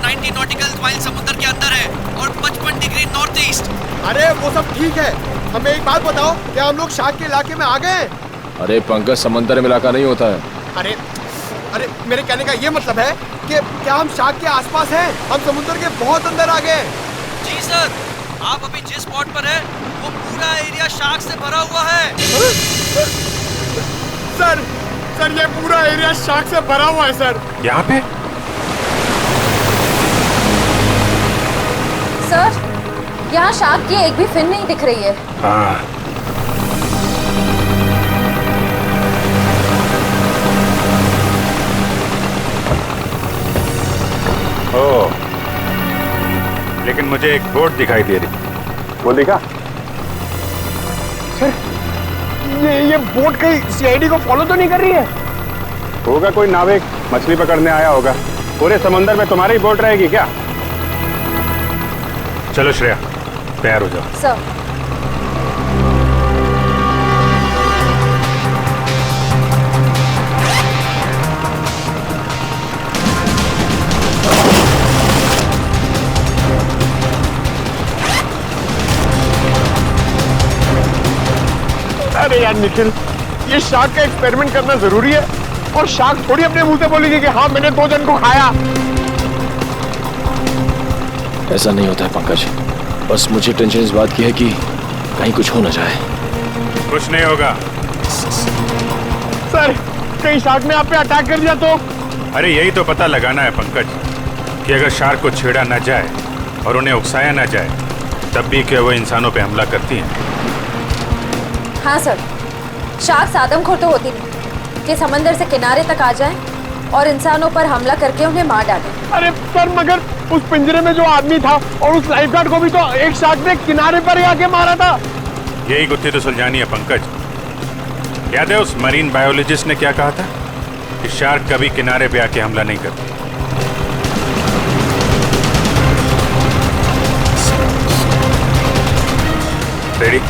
90 nautical mile समुद्र के अंदर है और 55 डिग्री नॉर्थ ईस्ट। अरे वो सब ठीक है, हमें एक बात बताओ, क्या हम लोग शार्क के इलाके में आ गए? अरे पंकज, समंदर में इलाका नहीं होता है। अरे अरे मेरे कहने का ये मतलब है कि क्या हम शार्क के आसपास हैं? हम समुद्र के बहुत अंदर आ गए। जी सर, आप अभी जिस स्पॉट पर है वो पूरा एरिया शार्क से भरा हुआ है। सर सर ये पूरा एरिया शार्क से भरा हुआ है सर। यहाँ पे सर, यहाँ शार्क की एक भी फिन नहीं दिख रही है। हाँ, ओ, लेकिन मुझे एक बोट दिखाई दे रही। वो देखा सर, ये बोट कहीं सीआईडी को फॉलो तो नहीं कर रही है? होगा कोई नाविक मछली पकड़ने आया होगा। पूरे समंदर में तुम्हारी ही बोट रहेगी क्या? चलो श्रेया, तैयार हो जाओ। सर, अरे यार निखिल, ये शार्क का एक्सपेरिमेंट करना जरूरी है और शार्क थोड़ी अपने मुंह से बोलेगी कि हाँ मैंने 2 जन को खाया। ऐसा नहीं होता है पंकज, बस मुझे टेंशन इस बात की है कि कहीं कुछ हो ना जाए। कुछ नहीं होगा। सर, कहीं शार्क ने आप पे अटैक कर दिया तो? अरे यही तो पता लगाना है पंकज, कि अगर शार्क को छेड़ा ना जाए और उन्हें उकसाया ना जाए, तब भी क्या वो इंसानों पे हमला करती हैं? हाँ सर, शार्क आदमखोर तो होती नहीं कि समंदर से किनारे तक आ जाएं और इंसानों पर हमला करके उन्हें मार डालें। अरे सर, मगर उस पिंजरे में जो आदमी था और उस लाइफगार्ड को भी तो एक शार्क ने किनारे पर ही आके मारा था। यही गुत्थी तो सुलझानी है पंकज। याद है उस मरीन बायोलॉजिस्ट ने क्या कहा था कि शार्क कभी किनारे पे आके हमला नहीं करती। रेडी?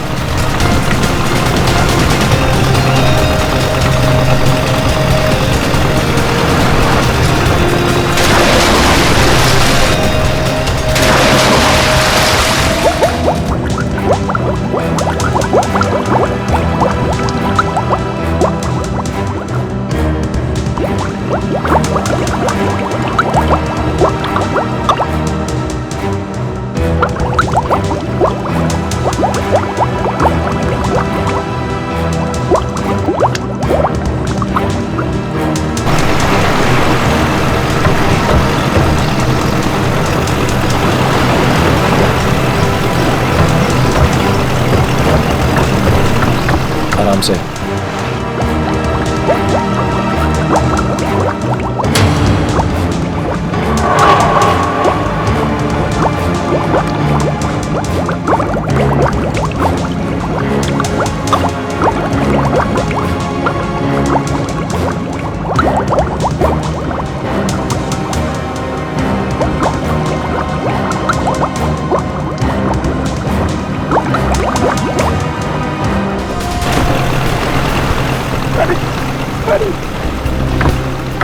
आराम से।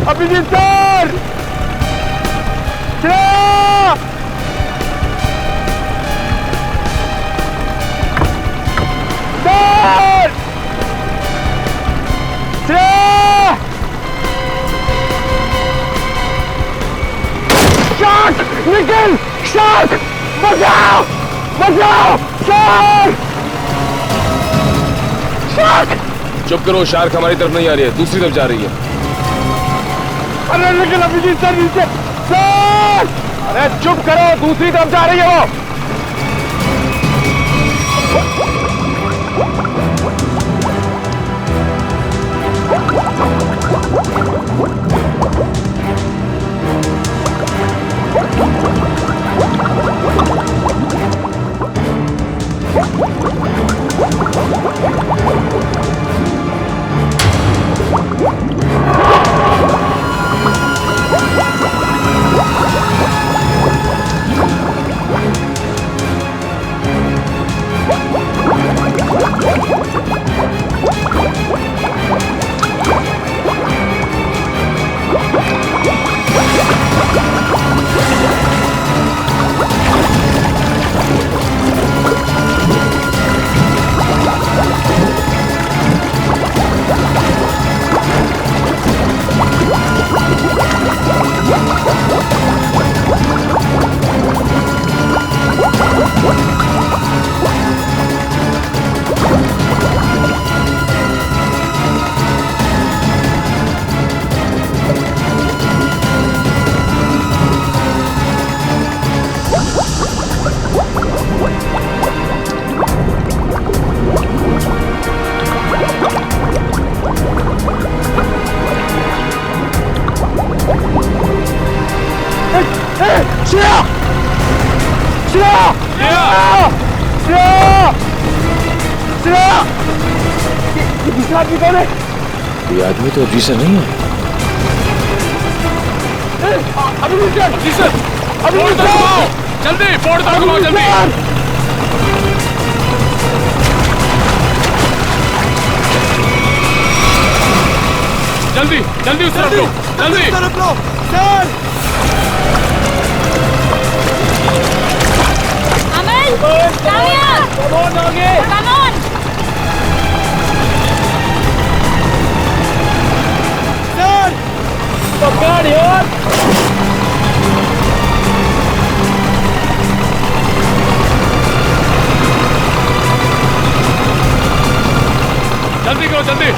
Abhijit sir! Shreya! Sir! Shreya! Shark! Nikhil! Shark! बचाओ! बचाओ! शार्क! शार्क! चुप करो, शार्क हमारी तरफ नहीं आ रही है, दूसरी तरफ जा रही है। अरे लेकिन अभिजीत सर नीचे! सर! अरे चुप करो, दूसरी तरफ जा रही है वो। श्रेया! श्रेया! श्रेया! श्रेया! ये दूसरा आदमी कौन है? ये आदमी तो अभी से नहीं है। अभिभूषण! जी सर! अभिभूषण! जल्दी बोर्ड तक घुमाओ जल्दी। जल्दी जल्दी उस तरफ लो, जल्दी तरफ लो, सर! अमल, काव्या, कमोन आगे! come on! सर! पकड़ यार! जल्दी करो जल्दी।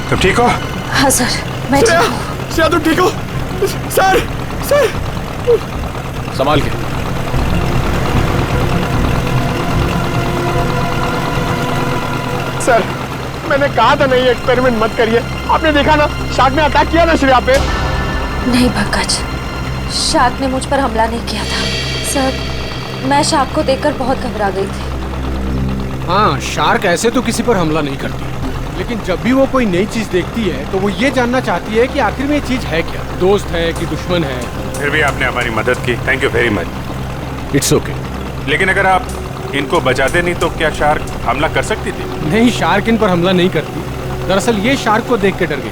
तुम ठीक हो? हाँ सर, मैं ठीक हूँ। श्रेया तुम ठीक हो? सर! सर! संभाल के। सर, मैंने कहा था नहीं एक्सपेरिमेंट मत करिए। आपने देखा ना, शार्क ने अटैक किया ना श्रेया पे। नहीं पंकज, शार्क ने मुझ पर हमला नहीं किया था। सर, मैं शार्क को देखकर बहुत घबरा गई थी। हाँ, शार्क ऐसे तो किसी पर हमला नहीं करती, लेकिन जब भी वो कोई नई चीज देखती है तो वो ये जानना चाहती है कि आखिर में ये चीज है क्या, दोस्त है कि दुश्मन है। फिर भी आपने हमारी मदद की, thank you very much. It's okay. लेकिन अगर आप इनको बचाते नहीं तो क्या शार्क हमला कर सकती थी? नहीं, शार्क इन पर हमला नहीं करती। दरअसल ये शार्क को देख के डर गई,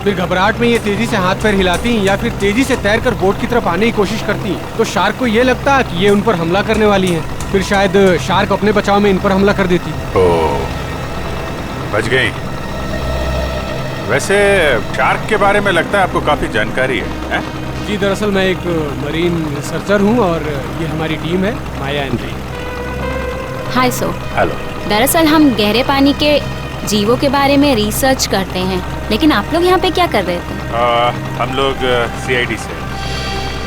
फिर घबराहट में ये तेजी से हाथ पैर हिलाती या फिर तेजी से तैरकर बोट की तरफ आने की कोशिश करती, तो शार्क को ये लगता कि ये उन पर हमला करने वाली है। फिर शायद शार्क अपने बचाव में इन पर हमला कर देती। ओह, बच गई। वैसे शार्क के बारे में लगता है आपको काफी जानकारी है? जी, दरअसल मैं एक मरीन रिसर्चर हूँ और ये हमारी टीम है, माया and re. Hi so. Hello. दरअसल हम गहरे पानी के जीवों के बारे में रिसर्च करते हैं, लेकिन आप लोग यहाँ पे क्या कर रहे थे? हम लोग CID से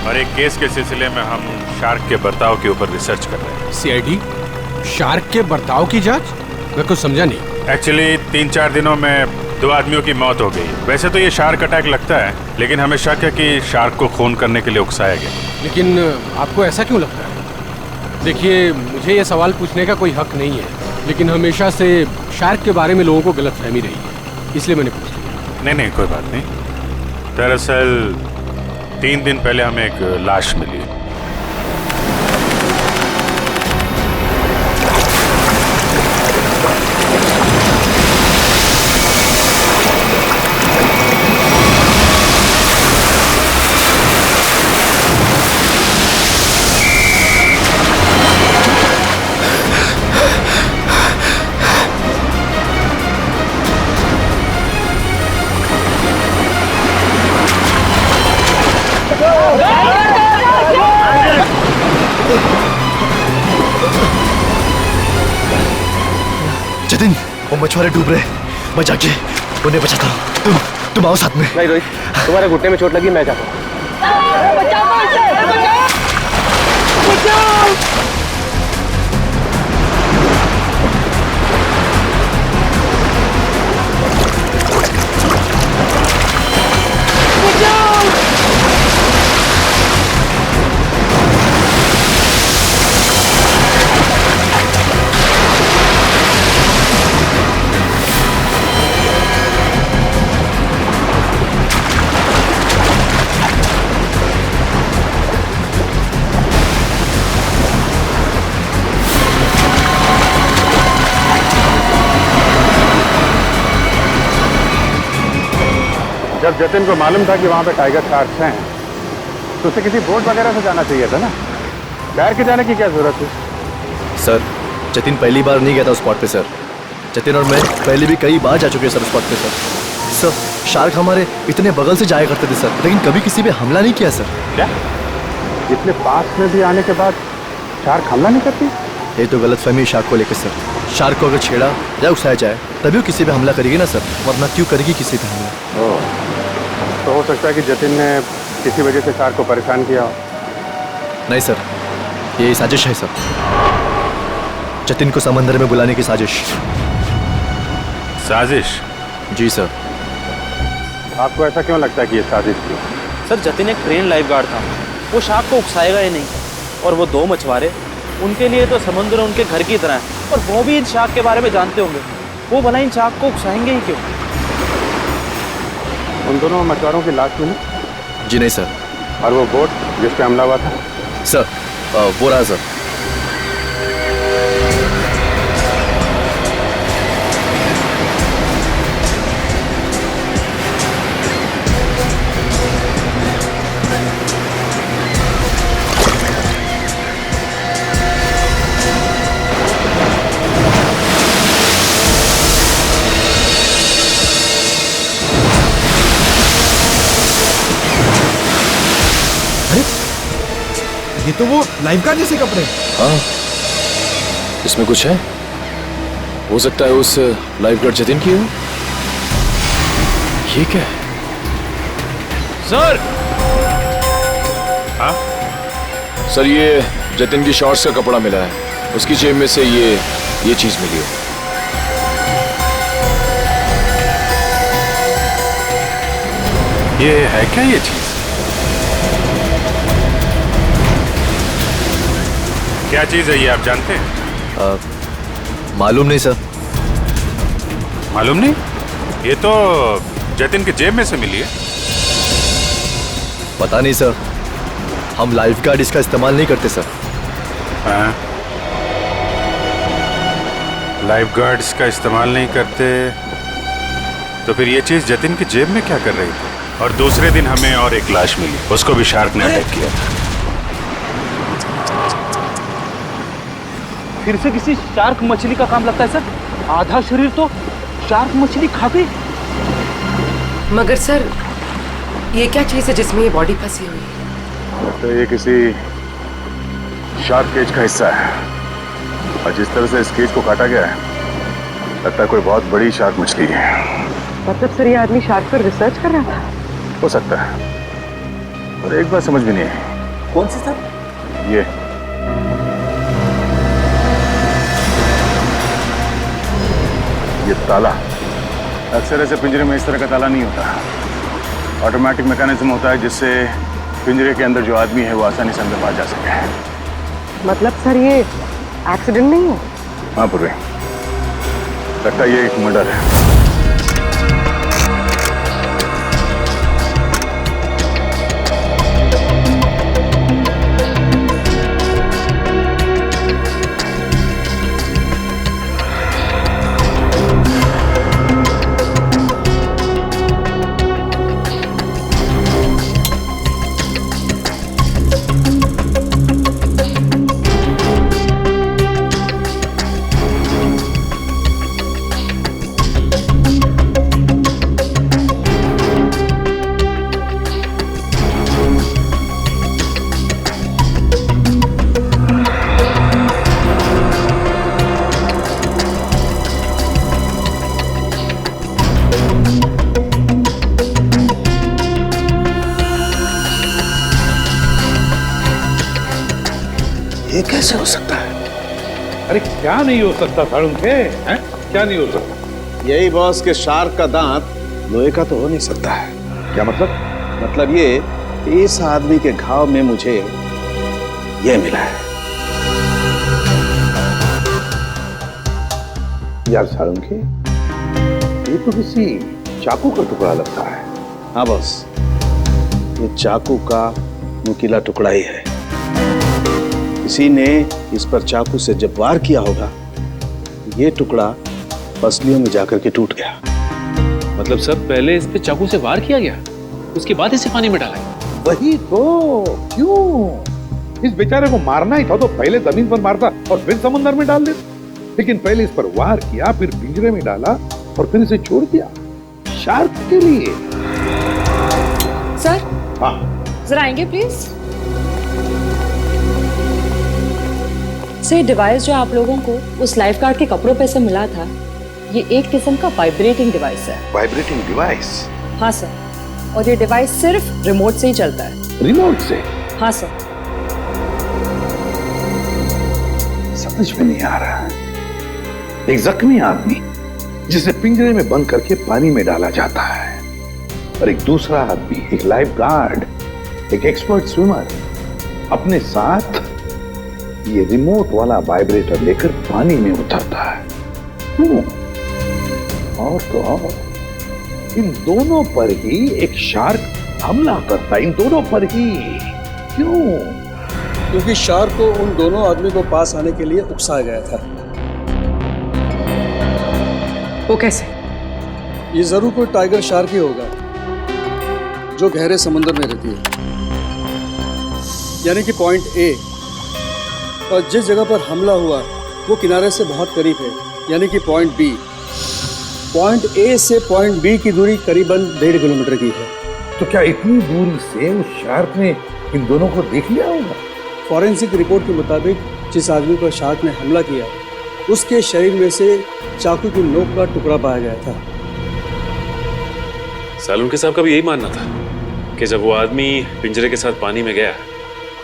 और एक केस के सिलसिले में हम शार्क के बर्ताव के ऊपर रिसर्च कर रहे हैं। CID? शार्क के बर्ताव की जांच? मैं कुछ समझा नहीं। एक्चुअली 3-4 दिनों में 2 आदमियों की मौत हो गई। वैसे तो ये शार्क अटैक लगता है, लेकिन हमें शक है कि शार्क को खून करने के लिए उकसाया गया। लेकिन आपको ऐसा क्यों लगता है? देखिए, मुझे ये सवाल पूछने का कोई हक नहीं है, लेकिन हमेशा से शार्क के बारे में लोगों को गलतफहमी रही है, इसलिए मैंने पूछ लिया। नहीं, कोई बात नहीं। दरअसल 3 दिन पहले हमें एक लाश मिली। जतिन, वो मछुआरे डूब रहे, मैं जाके उन्हें बचाता हूँ। तुम आओ साथ में। नहीं रोहित, तुम्हारे घुटने में चोट लगी, मैं जाता हूँ। जब जतिन को मालूम था कि वहाँ पे टाइगर शार्क्स हैं, तो उसे किसी बोट वगैरह से जाना चाहिए था ना, तैर के जाने की क्या जरूरत है? सर जतिन पहली बार नहीं गया था उस स्पॉट पे सर। जतिन और मैं पहले भी कई बार जा चुके हैं सर उस स्पॉट पे सर। सर शार्क हमारे इतने बगल से जाया करते थे सर, लेकिन कभी किसी पे हमला नहीं किया सर। क्या इतने पास में भी आने के बाद शार्क हमला नहीं करती? ये तो गलतफहमी शार्क को लेकर सर। शार्क को अगर छेड़ा या उकसाया जाए तभी वो किसी पे हमला करेगी ना सर, वरना क्यों करेगी किसी पे हमला? ओह, तो हो सकता है कि जतिन ने किसी वजह से शार्क को परेशान किया हो। नहीं सर, ये साजिश है सर, जतिन को समंदर में बुलाने की साजिश। साजिश? जी सर। आपको ऐसा क्यों लगता है कि ये साजिश थी? सर जतिन एक ट्रेन लाइफ गार्ड था, वो शार्क को उकसाएगा ही नहीं। और वो दो मछुआरे, उनके लिए तो समुद्र उनके घर की तरह है, और वो भी इन शार्क के बारे में जानते होंगे, वो भला इन शार्क को उकसाएंगे ही क्यों? उन दोनों मछुआरों की लाश मिली? जी नहीं सर। और वो बोट जिस पे हमला हुआ था? सर वो रहा सर। ये तो वो लाइफगार्ड जैसे कपड़े। हाँ, इसमें कुछ है। हो सकता है उस लाइफगार्ड जतिन की हो। ये क्या है? सर। हाँ सर, ये जतिन की शॉर्ट्स का कपड़ा मिला है, उसकी जेब में से ये चीज मिली है। ये है क्या ये चीज? क्या चीज है ये, आप जानते हैं? मालूम नहीं सर। मालूम नहीं? ये तो जतिन की जेब में से मिली है। पता नहीं सर, हम लाइफगार्ड इसका इस्तेमाल नहीं करते सर। हाँ, लाइफगार्ड इसका इस्तेमाल नहीं करते, तो फिर ये चीज जतिन की जेब में क्या कर रही थी? और दूसरे दिन हमें और एक लाश मिली, उसको भी शार्क ने अटैक किया था। फिर से किसी शार्क मछली का काम लगता है सर। आधा शरीर तो शार्क मछली खा गई। मगर सर ये क्या चीज है जिसमें ये बॉडी फंसी हुई है? तो ये किसी शार्क केज का हिस्सा है, और जिस तरह से इस केज को काटा गया है, लगता है कोई बहुत बड़ी शार्क मछली है। मतलब सर ये आदमी शार्क पर रिसर्च कर रहा था? हो सकता है, और एक बात समझ में नहीं आई। कौन सी सर? ये ताला अक्सर ऐसे पिंजरे में इस तरह का ताला नहीं होता। ऑटोमेटिक मैकेनिज्म होता है जिससे पिंजरे के अंदर जो आदमी है वो आसानी से अंदर बाहर जा सके। मतलब सर ये एक्सीडेंट नहीं है? हाँ पूर्वी, लगता है ये एक मर्डर है। ये कैसे हो सकता है? अरे क्या नहीं हो सकता साळुंखे? हैं? क्या नहीं हो सकता? यही बॉस के शार्क का दांत लोहे का तो हो नहीं सकता है। क्या मतलब? मतलब ये इस आदमी के घाव में मुझे ये मिला है। यार साळुंखे, ये तो किसी चाकू का टुकड़ा लगता है। हाँ बॉस, ये चाकू का नुकीला टुकड़ा ही है। किसी ने इस पर चाकू से जब वार किया होगा, ये टुकड़ा पसलियों में जाकर के टूट गया। मतलब सर पहले इस पे चाकू से वार किया गया, उसके बाद इसे पानी में डाला गया? वही तो। क्यों? इस बेचारे को मारना ही था तो पहले जमीन पर मारता और फिर समुद्र में डाल देता। लेकिन पहले इस पर वार किया, फिर पिंजरे में डाला और फिर इसे छोड़ दिया शार्क के लिए। सर, हाँ जरा आएंगे प्लीज। सर, डिवाइस जो आप लोगों को उस लाइफ गार्ड के कपड़ों पे से मिला था, ये एक किस्म का वाइब्रेटिंग डिवाइस है। Vibrating device? हाँ सर, और ये डिवाइस सिर्फ रिमोट से ही चलता है। रिमोट से? हाँ सर। समझ में नहीं आ रहा। एक जख्मी आदमी जिसे पिंजरे में बंद करके पानी में डाला जाता है, और एक दूसरा आदमी, एक लाइफ गार्ड, एक एक्सपर्ट स्विमर, अपने साथ ये रिमोट वाला वाइब्रेटर लेकर पानी में उतरता है। क्यों? और तो और, इन दोनों पर ही एक शार्क हमला करता है, इन दोनों पर ही। क्यों? क्योंकि शार्क को उन दोनों आदमी को पास आने के लिए उकसाया गया था। वो कैसे? ये जरूर कोई टाइगर शार्क ही होगा जो गहरे समुद्र में रहती है, यानी कि पॉइंट ए। और जिस जगह पर हमला हुआ वो किनारे से बहुत करीब है, यानी कि पॉइंट बी। पॉइंट ए से पॉइंट बी की दूरी करीबन 1.5 किलोमीटर की है। तो क्या इतनी दूरी से उस शार्क ने इन दोनों को देख लिया होगा? फॉरेंसिक रिपोर्ट के मुताबिक जिस आदमी पर शार्क ने हमला किया, उसके शरीर में से चाकू की नोक का टुकड़ा पाया गया था। सालुंके साहब का भी यही मानना था कि जब वो आदमी पिंजरे के साथ पानी में गया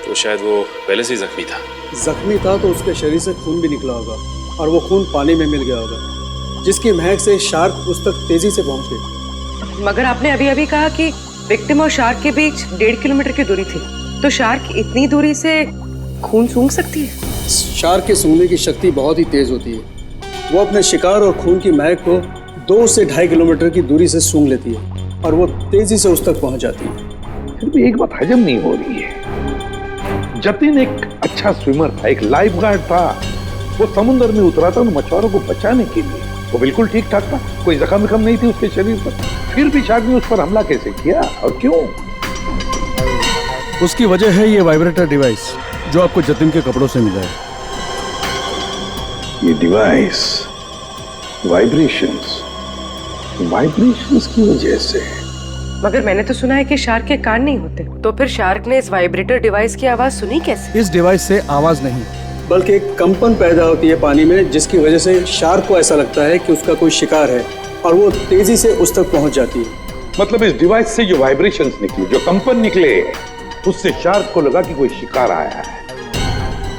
तो शायद वो पहले से ही जख्मी था। जख्मी था तो उसके शरीर से खून भी निकला होगा, और वो खून पानी में मिल गया होगा, जिसकी महक से शार्क उस तक तेजी से पहुंच गई। मगर आपने अभी अभी कहा कि विक्टिम और शार्क के बीच 1.5 किलोमीटर की दूरी थी, तो शार्क इतनी दूरी से खून सूंघ सकती है? शार्क के सूंघने की शक्ति बहुत ही तेज होती है। वो अपने शिकार और खून की महक को 2 से 2.5 किलोमीटर की दूरी से सूंघ लेती है, और वो तेजी से उस तक पहुंच जाती है। फिर भी एक बात हजम नहीं हो रही है। जतिन एक अच्छा स्विमर था, एक लाइफ गार्ड था। वो समुद्र में उतरा था उन मछुआरों को बचाने के लिए। वो बिल्कुल ठीक ठाक था, कोई जख्म विखम नहीं थी उसके शरीर पर। फिर भी शार्क ने उस पर हमला कैसे किया और क्यों? उसकी वजह है ये वाइब्रेटर डिवाइस जो आपको जतिन के कपड़ों से मिला है। ये डिवाइस वाइब्रेशंस की वजह से। मगर मैंने तो सुना है कि शार्क के कान नहीं होते, तो फिर शार्क ने इस वाइब्रेटर डिवाइस की आवाज सुनी कैसे? इस डिवाइस से आवाज नहीं, बल्कि एक कंपन पैदा होती है पानी में, जिसकी वजह से शार्क को ऐसा लगता है कि उसका कोई शिकार है, और वो तेजी से उस तक पहुंच जाती है। मतलब इस डिवाइस से जो वाइब्रेशंस निकली, जो कंपन निकले, उससे शार्क को लगा कि कोई शिकार आया है।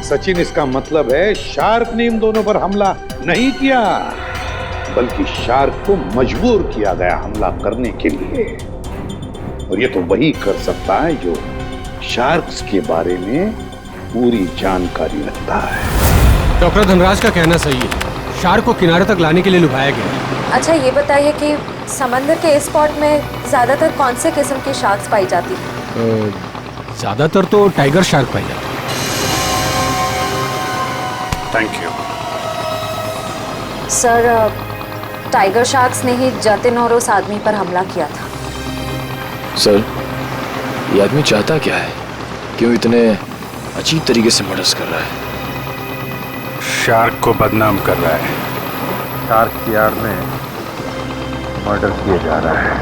सचिन, इसका मतलब है शार्क ने इन दोनों पर हमला नहीं किया, बल्कि शार्क को मजबूर किया गया हमला करने के लिए। और ये तो वही कर सकता है जो शार्क्स के बारे में पूरी जानकारी रखता है। डॉक्टर धनराज का कहना सही है, शार्क को किनारे तक लाने के लिए लुभाया गया। अच्छा, ये बताइए कि समंदर के इस स्पॉट में ज्यादातर कौन से किस्म की शार्क्स पाई जाती है? ज्यादातर तो टाइगर शार्क पाई जाती है। Thank you sir, tiger sharks ने ही जतिन और उस आदमी पर हमला किया था। सर, ये आदमी चाहता क्या है? क्यों इतने अजीब तरीके से मर्डर्स कर रहा है? शार्क को बदनाम कर रहा है। शार्क की आड़ में मर्डर किया जा रहा है।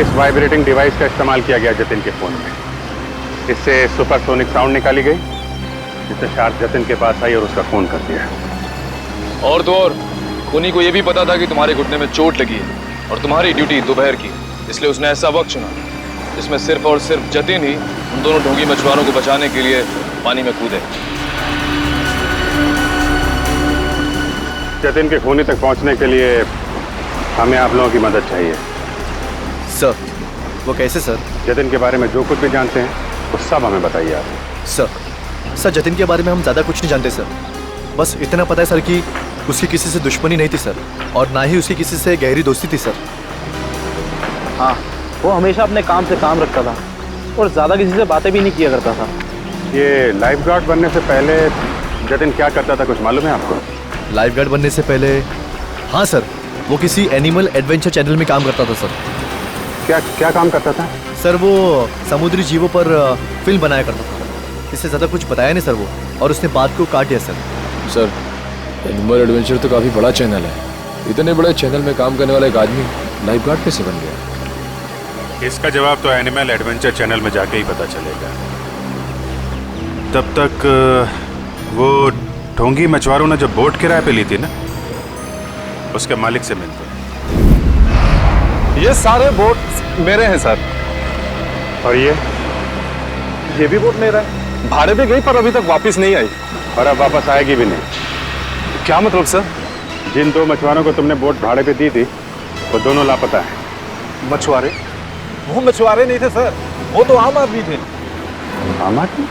इस वाइब्रेटिंग डिवाइस का इस्तेमाल किया गया जतिन के फोन में। इससे सुपरसोनिक साउंड निकाली गई, जिससे शार्क जतिन के पास आई और उसका खून कर दिया। और तो और खूनी को यह भी पता था कि तुम्हारे घुटने में चोट लगी है और तुम्हारी ड्यूटी दोपहर की, इसलिए उसने ऐसा वक्त चुना जिसमें सिर्फ और सिर्फ जतिन ही उन दोनों ढोंगी मछुआरों को बचाने के लिए पानी में कूदे। जतिन के खूनी तक पहुंचने के लिए हमें आप लोगों की मदद चाहिए। सर, वो कैसे सर? जतिन के बारे में जो कुछ भी जानते हैं वो सब हमें बताइए आप। सर, जतिन के बारे में हम ज़्यादा कुछ नहीं जानते सर। बस इतना पता है सर कि उसकी किसी से दुश्मनी नहीं थी सर, और ना ही उसकी किसी से गहरी दोस्ती थी सर। हाँ, वो हमेशा अपने काम से काम रखता था और ज़्यादा किसी से बातें भी नहीं किया करता था। ये लाइफ गार्ड बनने से पहले जतिन क्या करता था, कुछ मालूम है आपको? लाइफ गार्ड बनने से पहले, हाँ सर, वो किसी एनिमल एडवेंचर चैनल में काम करता था सर। क्या काम करता था? सर वो समुद्री जीवों पर फिल्म बनाया करता था। इससे ज़्यादा कुछ बताया नहीं सर वो, और उसने बात को काट दिया सर। सर एनिमल एडवेंचर तो काफ़ी बड़ा चैनल है। इतने बड़े चैनल में काम करने वाला एक आदमी लाइफ गार्ड कैसे बन गया? इसका जवाब तो एनिमल एडवेंचर चैनल में जाके ही पता चलेगा। तब तक वो ढोंगी मछुआरों ने जो बोट किराए पे ली थी ना, उसके मालिक से मिलते। ये सारे बोट मेरे हैं सर। और ये भी बोट मेरा है। भाड़े पे गई पर अभी तक वापस नहीं आई। और अब वापस आएगी भी नहीं। क्या मतलब सर? जिन 2 मछुआरों को तुमने बोट भाड़े पे दी थी, वो दोनों लापता है। मछुआरे? वो मछुआरे नहीं थे सर, वो तो आम आदमी थे। आम आदमी?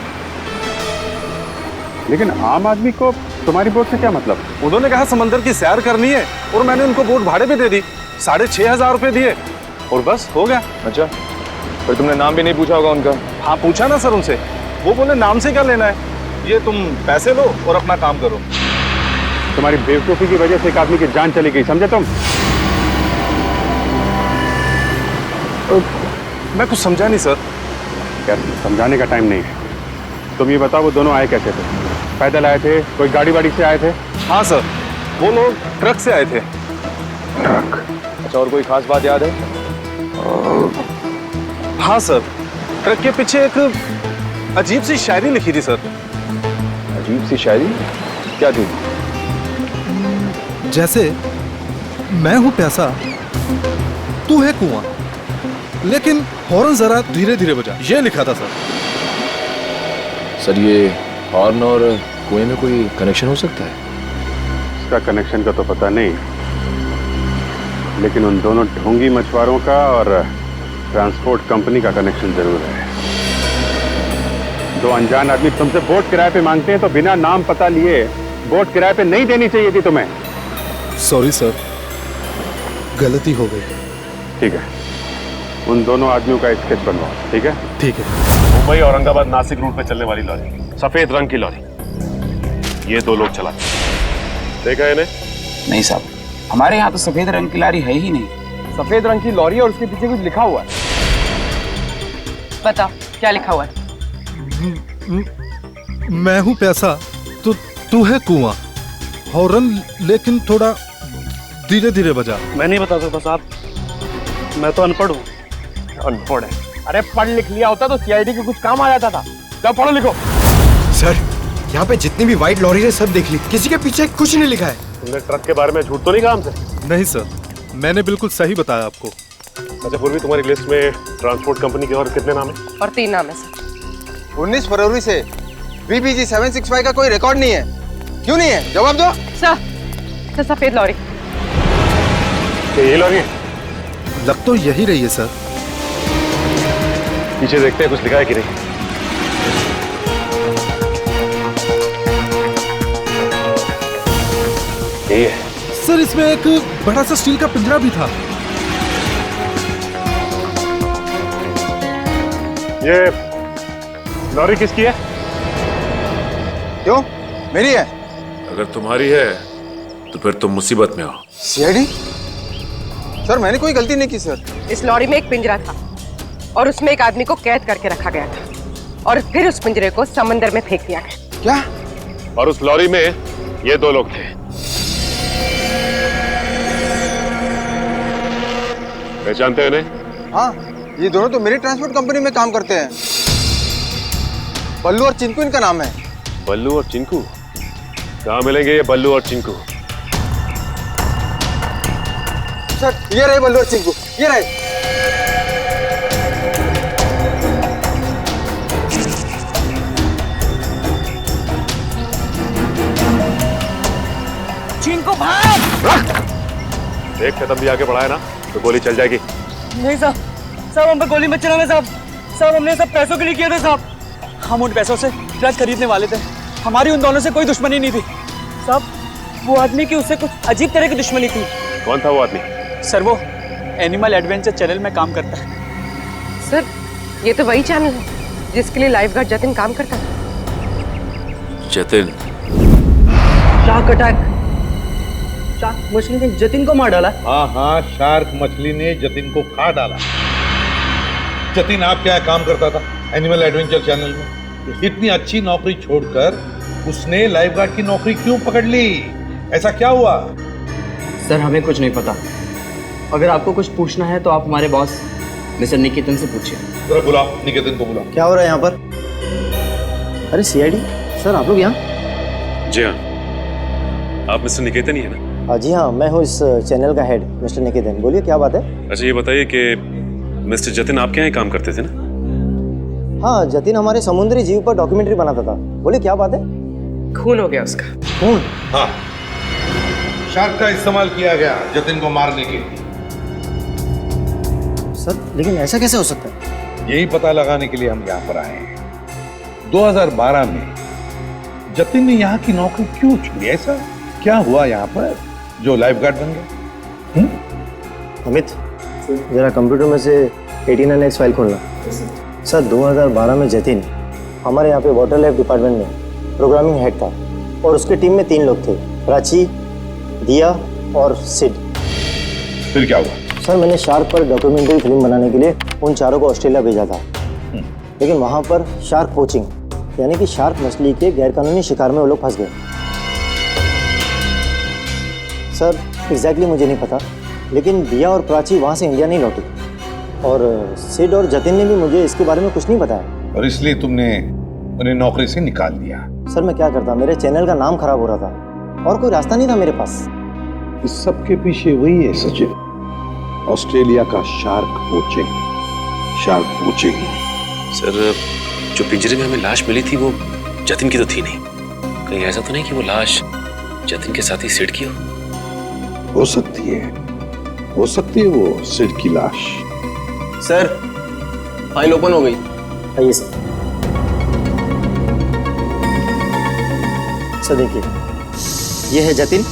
लेकिन आम आदमी को तुम्हारी बोट से क्या मतलब? उन्होंने कहा समंदर की सैर करनी है और मैंने उनको बोट भाड़े पे दे दी। 6,500 रुपए दिए और बस हो गया। अच्छा, फिर तुमने नाम भी नहीं पूछा होगा उनका? हाँ पूछा ना सर उनसे, वो बोले नाम से क्या लेना है, ये तुम पैसे लो और अपना काम करो। तुम्हारी बेवकूफी की वजह से एक आदमी की जान चली गई, समझे तुम? मैं कुछ समझा नहीं सर। यार समझाने का टाइम नहीं है। तुम ये बताओ वो दोनों आए कैसे थे? पैदल आए थे, कोई गाड़ी वाड़ी से आए थे? हाँ सर, वो लोग ट्रक से आए थे। ट्रक? अच्छा, और कोई खास बात याद है? हाँ सर, ट्रक के पीछे एक अजीब सी शायरी लिखी थी सर। अजीब सी शायरी? क्या थी? जैसे मैं हूं प्यासा, तू है कुआं, लेकिन हॉर्न जरा धीरे धीरे बजा, ये लिखा था सर। सर ये हॉर्न और कुएं में कोई कनेक्शन हो सकता है? इसका कनेक्शन का तो पता नहीं, लेकिन उन दोनों ढोंगी मछुआरों का और ट्रांसपोर्ट कंपनी का कनेक्शन जरूर है। 2 अनजान आदमी तुमसे बोट किराए पे मांगते हैं तो बिना नाम पता लिए बोट किराए पे नहीं देनी चाहिए थी तुम्हें। सॉरी सर, गलती हो गई। ठीक है, उन दोनों आदमियों का स्केच बनवाओ। ठीक है? ठीक है। मुंबई औरंगाबाद नासिक रूट पे चलने वाली लॉरी, सफेद रंग की लॉरी, ये 2 लोग चलाते। देखा है इन्हें? नहीं साहब, हमारे यहाँ तो सफेद रंग की लॉरी है ही नहीं। सफेद रंग की लॉरी और उसके पीछे कुछ लिखा हुआ है। बताओ क्या लिखा हुआ है? मैं हूं प्यासा, तो तू है कुआं, हॉर्न लेकिन थोड़ा धीरे धीरे बजा। मैं नहीं बता सकता साहब, मैं तो अनपढ़ हूँ। अनपढ़ है? अरे पढ़ लिख लिया होता तो सीआईडी के कुछ काम आ जाता था। क्या पढ़ो लिखो? सर यहाँ पे जितनी भी व्हाइट लॉरी है सब देख ली, किसी के पीछे कुछ नहीं लिखा है। तुमने ट्रक के बारे में झूठ तो नहीं कहा हमसे? नहीं सर, मैंने बिल्कुल सही बताया आपको। अच्छा पूर्वी, तुम्हारी लिस्ट में ट्रांसपोर्ट कंपनी के और कितने नाम है? और 3 नाम है सर। 19 फरवरी से BBG 765 का कोई रिकॉर्ड नहीं है। क्यों नहीं है? जवाब दो सर। सफेद लॉरी। ये लॉरी है? लग तो यही रही है सर। पीछे देखते हैं कुछ लिखा है कि नहीं। यही है सर, इसमें एक बड़ा सा स्टील का पिंजरा भी था। ये लॉरी किसकी है? क्यों? मेरी है। अगर तुम्हारी है तो फिर तुम मुसीबत में हो। सीआईडी? सर मैंने कोई गलती नहीं की सर। इस लॉरी में एक पिंजरा था और उसमें एक आदमी को कैद करके रखा गया था और फिर उस पिंजरे को समंदर में फेंक दिया गया। क्या? और उस लॉरी में ये 2 लोग थे। पहचानते हो इन्हें? हाँ, ये दोनों तो मेरी ट्रांसपोर्ट कंपनी में काम करते हैं। बल्लू और चिंकू इनका नाम है। बल्लू और चिंकू? कहाँ मिलेंगे ये बल्लू और चिंकू? सर ये रहे बल्लू और चिंकू, ये रहे। चिंकू भाग! एक कदम भी आगे बढ़ाया ना तो गोली चल जाएगी। नहीं साहब, साहब हम पे गोली मत चलाना साहब। साहब हमने सब पैसों के लिए किया था साहब। हम उन पैसों से ट्रक खरीदने वाले थे, हमारी उन दोनों से कोई दुश्मनी नहीं थी साहब। वो आदमी की उससे कुछ अजीब तरह की दुश्मनी थी। कौन था वो आदमी? सर वो एनिमल एडवेंचर चैनल में काम करता है। सर ये तो वही चैनल है जिसके लिए लाइफ गार्ड जतिन काम करता था। जतिन? शार्क अटैक, शार्क मछली ने जतिन को मार डाला। हाँ हाँ, शार्क मछली ने जतिन को खा डाला। जतिन आप क्या काम करता था एनिमल एडवेंचर चैनल में? इतनी अच्छी नौकरी छोड़कर उसने लाइफगार्ड की नौकरी क्यों पकड़ ली? ऐसा क्या हुआ? सर हमें कुछ नहीं पता। अगर आपको कुछ पूछना है तो आप हमारे बॉस मिस्टर निकेतन से पूछिए। जरा बुलाओ, निकेतन को बुलाओ। क्या हो रहा है यहाँ पर? अरे सीआईडी सर, आप लोग यहाँ? जी हाँ, आप मिस्टर निकेतन ही है ना? जी हाँ, मैं हूँ इस चैनल का हेड मिस्टर निकेतन। बोलिए क्या बात है? अच्छा ये बताइए कि मिस्टर जतिन आपके यहाँ ही काम करते थे ना? हाँ, जतिन हमारे समुद्री जीव पर डॉक्यूमेंट्री बनाता था। बोलिए क्या बात है? खून हो गया उसका। खून? हाँ, शार्क का इस्तेमाल किया गया जतिन को मारने के लिए। सर लेकिन ऐसा कैसे हो सकता है? यही पता लगाने के लिए हम यहाँ पर आए हैं। 2012 में जतिन ने यहाँ की नौकरी क्यों छोड़ी? ऐसा क्या हुआ यहाँ पर जो लाइफगार्ड बन गया? अमित, जरा कंप्यूटर में से 89X फाइल खोलना। सर 2012 में जतिन हमारे यहाँ पे वाटर लाइफ डिपार्टमेंट में प्रोग्रामिंग हेड था और उसके टीम में 3 लोग थे, प्राची, दिया और सिड। फिर क्या हुआ? सर मैंने शार्क पर डॉक्यूमेंट्री फिल्म बनाने के लिए उन चारों को ऑस्ट्रेलिया भेजा था, लेकिन वहाँ पर शार्क पोचिंग यानी कि शार्क मछली के गैरकानूनी शिकार में वो लोग फंस गए। सर एग्जैक्टली मुझे नहीं पता, लेकिन दिया और प्राची वहाँ से इंडिया नहीं लौटी और सिड और जतिन ने भी मुझे इसके बारे में कुछ नहीं बताया। और इसलिए तुमने उन्हें नौकरी से निकाल दिया? सर मैं क्या करता, मेरे चैनल का नाम खराब हो रहा था और कोई रास्ता नहीं था मेरे पास। इस सब के पीछे वही है सचिन, ऑस्ट्रेलिया का शार्क पोचिंग। सर जो पिंजरे में हमें लाश मिली थी वो जतिन की तो थी नहीं। कहीं ऐसा तो नहीं कि वो लाश जतिन के साथ ही सिड की हो सकती है वो सिड की लाश। सर फाइल ओपन हो गई। आइए सर। सर देखिए, ये है जतिन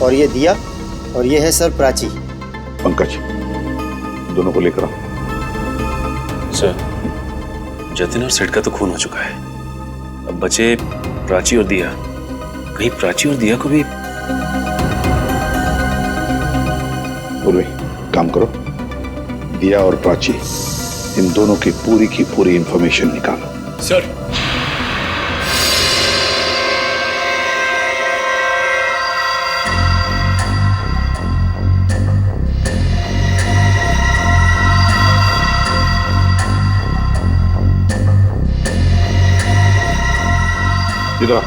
और ये दिया और ये है सर प्राची। पंकज दोनों को लेकर आओ। सर जतिन और सिड का तो खून हो चुका है, अब बचे प्राची और दिया। कहीं प्राची और दिया को भी पूर्वी काम करो, दिया और प्राची इन दोनों की पूरी इंफॉर्मेशन निकालो। सर इधर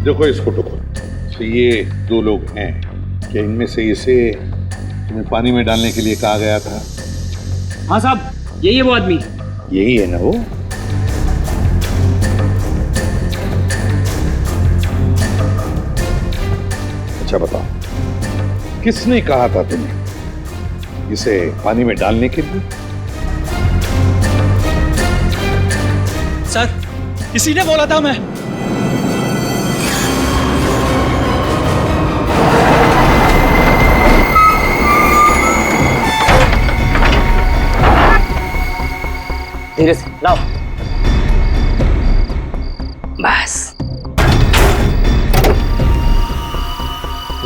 देखो इस फोटो को। तो ये 2 लोग हैं, क्या इनमें से इसे तुम्हें पानी में डालने के लिए कहा गया था? हाँ साहब, यही है वो आदमी। यही है ना वो? अच्छा बताओ, किसने कहा था तुम्हें इसे पानी में डालने के लिए? सर किसी ने बोला था। मैं धीरे से लाओ। बस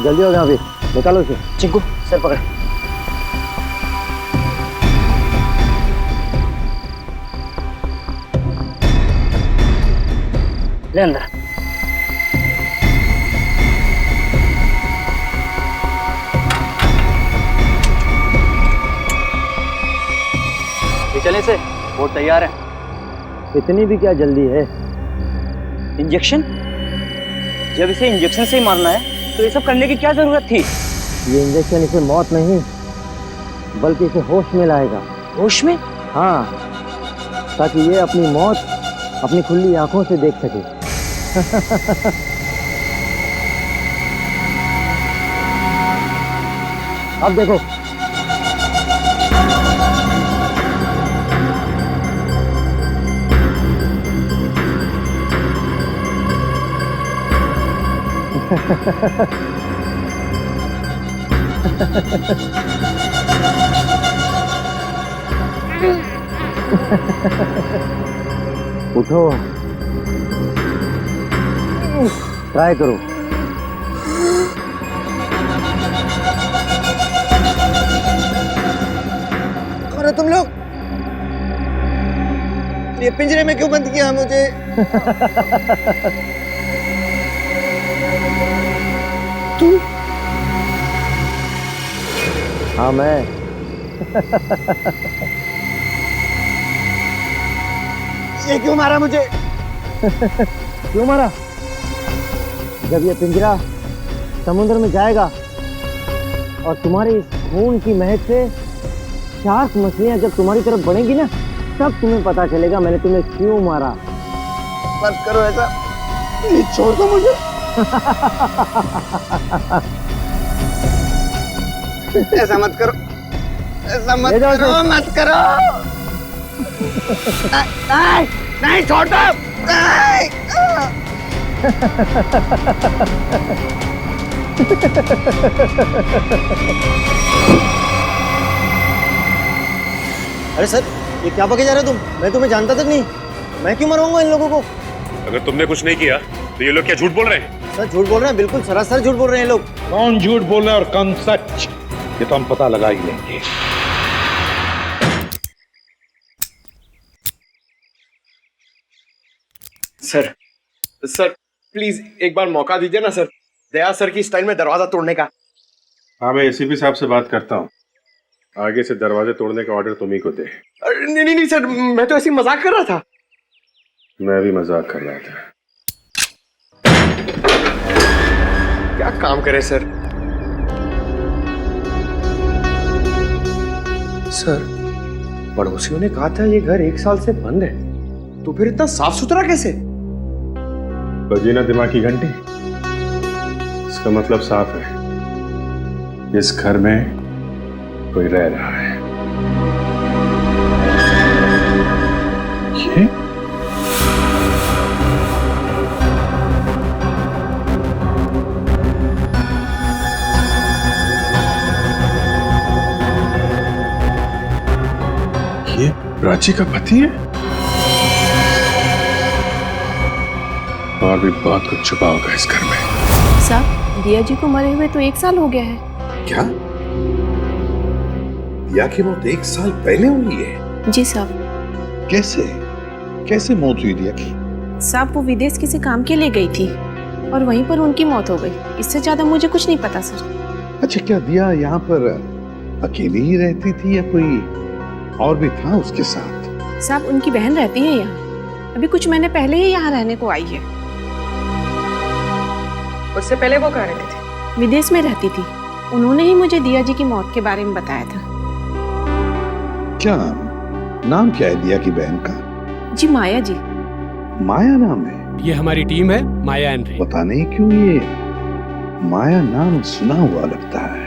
जल्दी हो गया, अभी निकालो इसे। चिंकू सर पकड़। ले अंदर। ये चले से, वो तैयार है। इतनी भी क्या जल्दी है? इंजेक्शन? जब इसे इंजेक्शन से ही मारना है तो ये सब करने की क्या जरूरत थी? ये इंजेक्शन इसे मौत नहीं बल्कि इसे होश में लाएगा। होश में? हाँ, ताकि ये अपनी मौत अपनी खुली आंखों से देख सके। अब देखो। उठो, ट्राई करो। अरे तुम लोग ये पिंजरे में क्यों बंद किया मुझे? तू? हाँ मैं। ये क्यों मारा मुझे? क्यों मारा? जब ये पिंजरा समुद्र में जाएगा और तुम्हारी इस खून की महक से शार्क मछलियां जब तुम्हारी तरफ बढ़ेंगी ना, तब तुम्हें पता चलेगा मैंने तुम्हें क्यों मारा। मत करो ऐसा, प्लीज छोड़ दो मुझे। ऐसा मत करो, ऐसा मत करो, मत करो। नहीं, नहीं छोड़ दो। नहीं। अरे सर, ये क्या बके जा रहे हो तुम? मैं तुम्हें जानता तक नहीं। मैं क्यों मरवाऊंगा इन लोगों को? अगर तुमने कुछ नहीं किया तो ये लोग क्या झूठ बोल रहे हैं? सर झूठ बोल रहे हैं, बिल्कुल सरासर झूठ बोल रहे हैं लोग। कौन झूठ बोल रहा है और कौन सच, ये तो हम पता लगा ही लेंगे। सर सर प्लीज एक बार मौका दीजिए ना सर, दया सर की स्टाइल में दरवाजा तोड़ने का। हाँ, मैं एसीपी साहब से बात करता हूँ। आगे से दरवाजे तोड़ने का ऑर्डर तुम ही को दे। नहीं नहीं नहीं सर, मैं तो ऐसे ही मजाक कर रहा था। मैं भी मजाक कर रहा था। क्या काम करे सर? सर, पड़ोसियों ने कहा था ये घर 1 साल से बंद है, तो फिर इतना साफ सुथरा कैसे? बजी ना दिमाग की घंटी। इसका मतलब साफ है, इस घर में कोई रह रहा है। ये? ये प्राची का पति है? और भी बहुत कुछ छुपा होगा इस घर में। साहब, दिया जी को मरे हुए तो 1 साल हो गया है। क्या? दिया की मौत 1 साल पहले हुई है? जी साहब। कैसे? कैसे मौत हुई दिया की? साहब, वो विदेश किसी काम के लिए गई थी और वहीं पर उनकी मौत हो गई। इससे ज्यादा मुझे कुछ नहीं पता सर। अच्छा, क्या दिया यहाँ पर अकेली ही रहती थी या कोई और भी था उसके साथ? साहब, उनकी बहन रहती है यहाँ। अभी कुछ महीने पहले ही यहाँ रहने को आई है। उससे पहले वो कहाँ रहती थी? विदेश में रहती थी। उन्होंने ही मुझे दिया जी की मौत के बारे में बताया था। क्या नाम क्या है दिया की बहन का? जी माया जी। माया नाम है? ये हमारी टीम है, माया एंड रे। पता नहीं क्यों ये माया नाम सुना हुआ लगता है।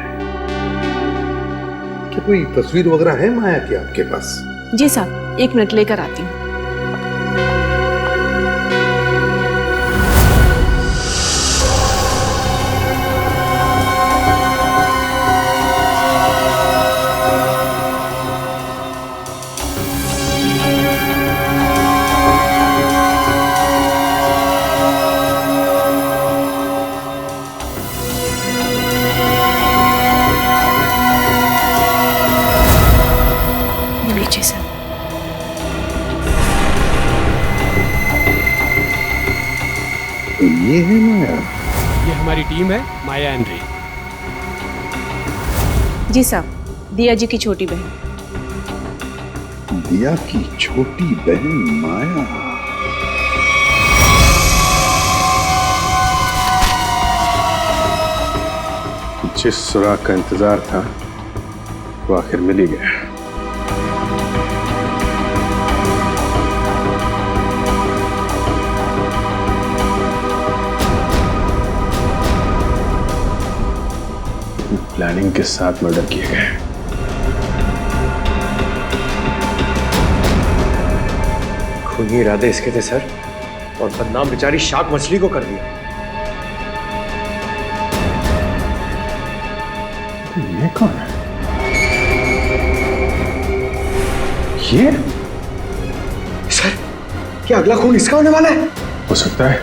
क्या कोई तस्वीर वगैरह है माया की आपके पास? जी साहब, 1 मिनट लेकर आती हूँ। तो ये है माया? ये हमारी टीम है, माया एंड रे। जी साहब, दिया जी की छोटी बहन। दिया की छोटी बहन माया। जिस सुराग का इंतजार था वो आखिर मिल ही गया। प्लानिंग के साथ मर्डर किए गए। खूनी इरादे इसके थे सर, और बदनाम बेचारी शार्क मछली को कर दिया। ये कौन है? ये? सर, क्या अगला खून इसका होने वाला है? हो सकता है।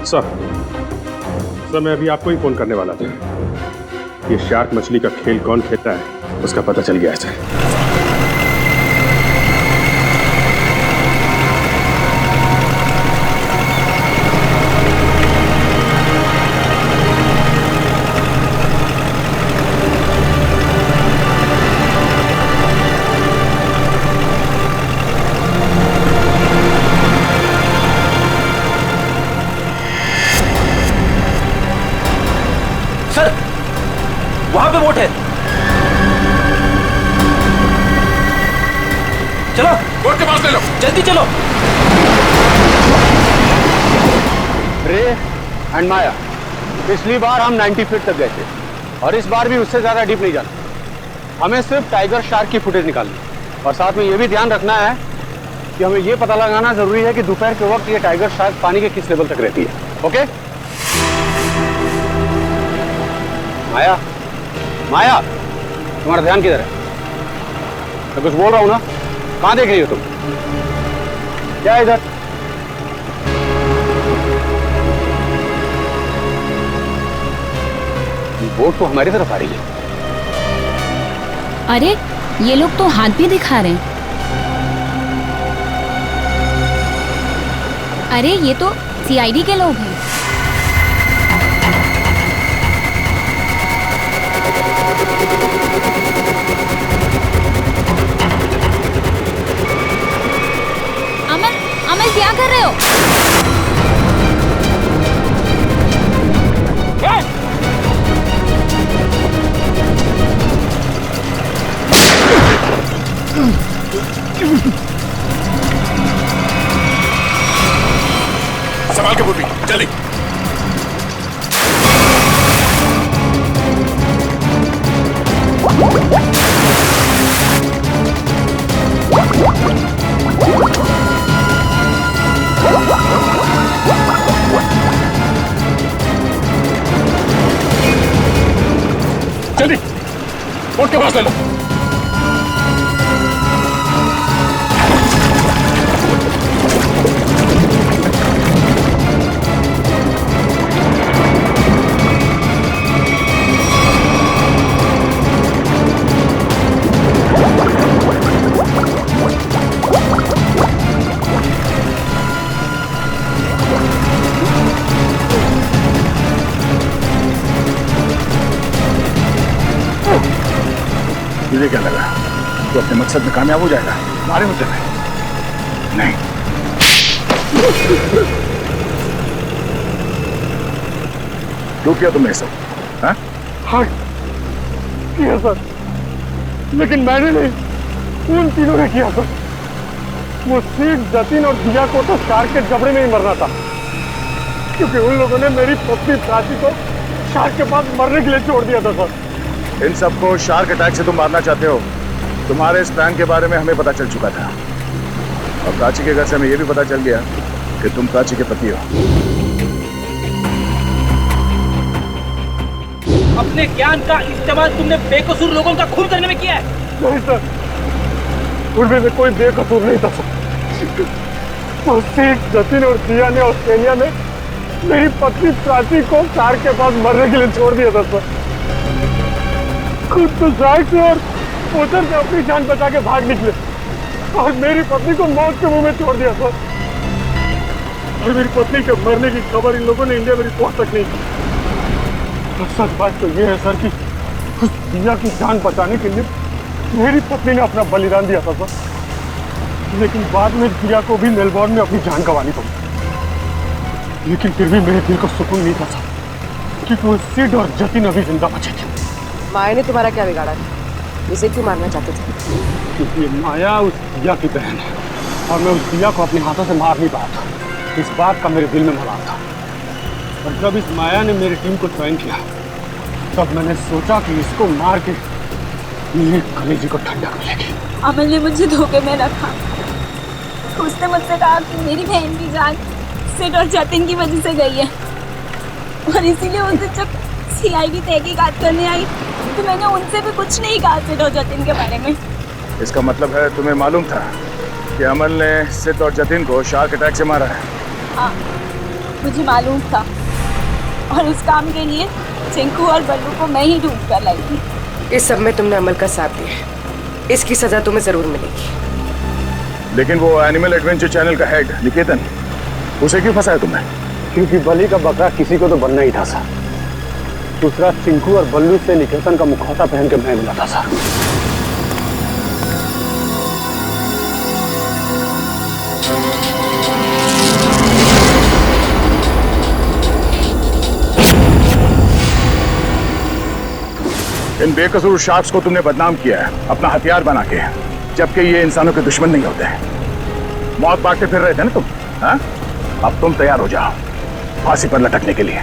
सर, मैं अभी आपको ही फोन करने वाला था। ये शार्क मछली का खेल कौन खेलता है उसका पता चल गया है। वहां पे बोट है। चलो बोट के पास ले लो, जल्दी चलो। रे एंड माया, पिछली बार हम 90 फीट तक गए थे और इस बार भी उससे ज्यादा डीप नहीं जाना। हमें सिर्फ टाइगर शार्क की फुटेज निकालनी और साथ में ये भी ध्यान रखना है कि हमें ये पता लगाना जरूरी है कि दोपहर के वक्त ये टाइगर शार्क पानी के किस लेवल तक रहती है। ओके माया, माया तुम्हारा ध्यान किधर है? मैं कुछ बोल रहा हूं ना, कहां देख रही हो तुम? क्या है इधर? बोट तो हमारी तरफ आ रही है। अरे ये लोग तो हाथ भी दिखा रहे हैं। अरे ये तो सीआईडी के लोग हैं। अमन, अमन क्या कर रहे हो? संभाल के पूर्वी, जल्दी। जल्दी बोट के पास ले लो। तुझे क्या लगा तो अपने मकसद में कामयाब हो जाएगा? हमारे मुद्दे में नहीं। क्यों किया तुमने सब? हाँ किया सर, लेकिन मैंने नहीं, उन तीनों ने किया सर। वो सीट, जतिन और दिया को तो शार्क के जबड़े में ही मरना था, क्योंकि उन लोगों ने मेरी पत्नी प्राची को शार्क के पास मरने के लिए छोड़ दिया था सर। इन सबको शार्क अटैक से तुम मारना चाहते हो? तुम्हारे इस प्लान के बारे में हमें पता चल चुका था और प्राची के घर से हमें यह भी पता चल गया कि तुम प्राची के पति हो। अपने ज्ञान का इस्तेमाल तुमने बेकसूर लोगों का खून करने में किया है। नहीं सर, उनमें से कोई बेकसूर नहीं था सर। तो सीट, जतिन और दिया ने ऑस्ट्रेलिया में मेरी पत्नी प्राची को शार्क के पास मरने के लिए छोड़ दिया था सर। खुद तो शार्क से और उधर से अपनी जान बचा के भाग निकले और मेरी पत्नी को मौत के मुंह में छोड़ दिया सर। और मेरी पत्नी के मरने की खबर इन लोगों ने इंडिया में रिपोर्ट तक नहीं की। तो सच बात तो ये है सर कि उस दिया की जान बचाने के लिए मेरी पत्नी ने अपना बलिदान दिया था सर, लेकिन बाद में दिया को भी मेलबोर्न में अपनी जान गंवानी पड़ी। लेकिन फिर भी मेरे दिल को सुकून नहीं था सर, क्योंकि वो सिड और जतिन अभी जिंदा बचे थे। माया ने तुम्हारा क्या बिगाड़ा था? इसे क्यों मारना चाहते थे? क्योंकि माया उस दिया की बहन है और मैं उस दिया को अपने हाथों से मार नहीं पाया था। इस बात का मेरे दिल में मलाल था और जब इस माया ने मेरी टीम को ज्वाइन किया तब मैंने सोचा कि इसको मार के मेरे कलेजे को ठंडक मिलेगी। अमन ने मुझे धोखे में रखा। उसने मुझसे कहा कि मेरी बहन की जान सिड और जतिन की वजह से गई है और इसीलिए उसे जब सीआईडी तहकीकात करने आई तो मैंने उनसे भी कुछ नहीं कहा सिड और जतिन के बारे में। इसका मतलब है तुम्हें मालूम था कि अमन ने सिड और जतिन को शार्क अटैक से मारा है? हाँ, मुझे मालूम था और उस काम के लिए चिंकू और बल्लू को मैं ही ढूंढ कर लाई थी। इस सब में तुमने अमल का साथ दिया, इसकी सजा तुम्हें जरूर मिलेगी। लेकिन वो एनिमल एडवेंचर चैनल का हेड निकेतन, उसे क्यों फंसाया तुमने? क्योंकि बलि का बकरा किसी को तो बनना ही था सर। दूसरा, चिंकू और बल्लू से निकेतन का मुखौटा पहन के मैं मिला था सर। इन बेकसूर शार्क्स को तुमने बदनाम किया है अपना हथियार बना के, जबकि ये इंसानों के दुश्मन नहीं होते। मौत बांटते फिर रहे थे ना तुम, हाँ? अब तुम तैयार हो जाओ फांसी पर लटकने के लिए।